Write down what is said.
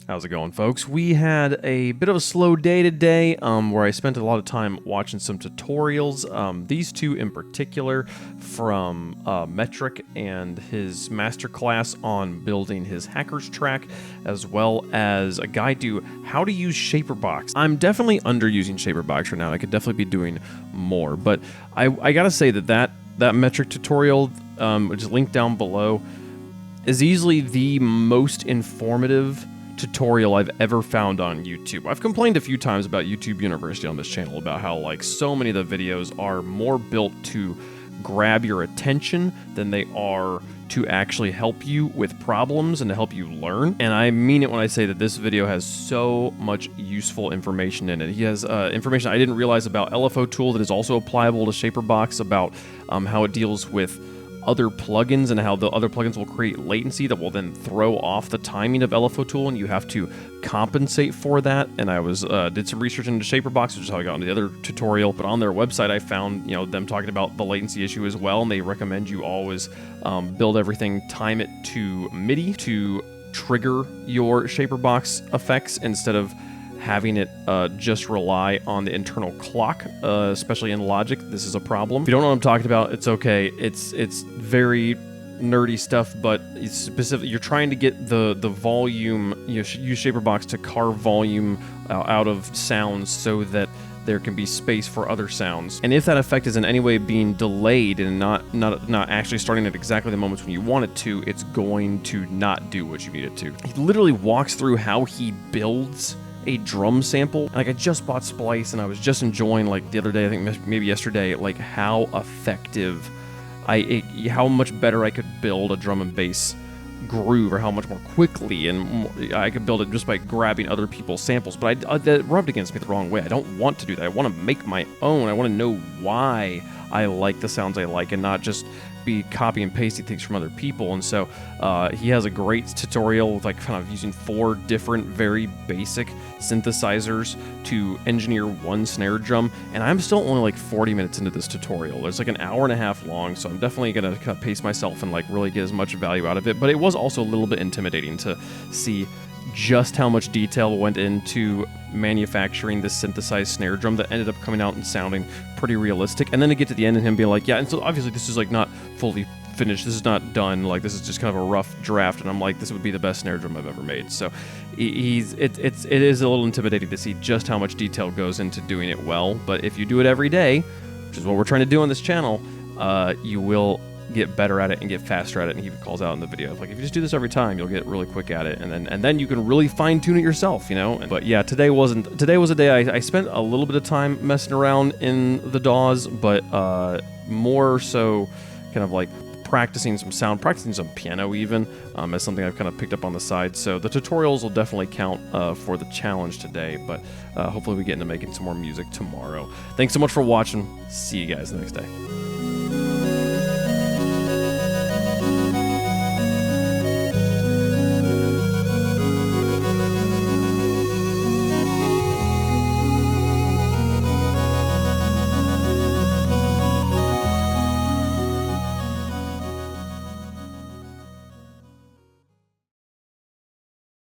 How's it going, folks? We had a bit of a slow day today where I spent a lot of time watching some tutorials. These two in particular from Metric and his masterclass on building his hacker's track, as well as a guide to how to use Shaperbox. I'm definitely underusing Shaperbox right now. I could definitely be doing more, but I gotta say that Metric tutorial, which is linked down below, is easily the most informative tutorial I've ever found on YouTube. I've complained a few times about YouTube University on this channel about how like so many of the videos are more built to grab your attention than they are to actually help you with problems and to help you learn. And I mean it when I say that this video has so much useful information in it. He has information I didn't realize about LFO tool that is also applicable to Shaperbox, about how it deals with other plugins and how the other plugins will create latency that will then throw off the timing of LFO tool, and you have to compensate for that. And I did some research into Shaperbox, which is how I got into the other tutorial. But on their website, I found them talking about the latency issue as well, and they recommend you always build everything, time it to MIDI to trigger your Shaperbox effects instead of having it just rely on the internal clock, especially in Logic. This is a problem. If you don't know what I'm talking about, it's okay. It's very nerdy stuff, but it's specific. You're trying to get the volume. You use Shaperbox to carve volume out of sounds so that there can be space for other sounds. And if that effect is in any way being delayed and not actually starting at exactly the moments when you want it to, it's going to not do what you need it to. He literally walks through how he builds a drum sample. Like, I just bought Splice and I was just enjoying, like, the other day, I think maybe yesterday, like how effective how much better I could build a drum and bass groove, or how much more quickly and I could build it just by grabbing other people's samples. But that rubbed against me the wrong way. I don't want to do that. I want to make my own. I want to know why I like the sounds I like and not just be copy and pasting things from other people. And so he has a great tutorial with, like, kind of using 4 different very basic synthesizers to engineer one snare drum. And I'm still only like 40 minutes into this tutorial. It's like an hour and a half long, so I'm definitely gonna kind of pace myself and like really get as much value out of it. But it was also a little bit intimidating to see just how much detail went into manufacturing this synthesized snare drum that ended up coming out and sounding pretty realistic. And then to get to the end and him being like, yeah, and so obviously this is like not fully finished, this is not done, like this is just kind of a rough draft, and I'm like, this would be the best snare drum I've ever made. So it is a little intimidating to see just how much detail goes into doing it well. But if you do it every day, which is what we're trying to do on this channel, you will get better at it and get faster at it. And he calls out in the video, like, if you just do this every time, you'll get really quick at it, and then you can really fine tune it yourself, But yeah, today was a day I spent a little bit of time messing around in the DAWs, but more so kind of like practicing some piano even, as something I've kind of picked up on the side. So the tutorials will definitely count for the challenge today, but hopefully we get into making some more music tomorrow. Thanks so much for watching. See you guys the next day.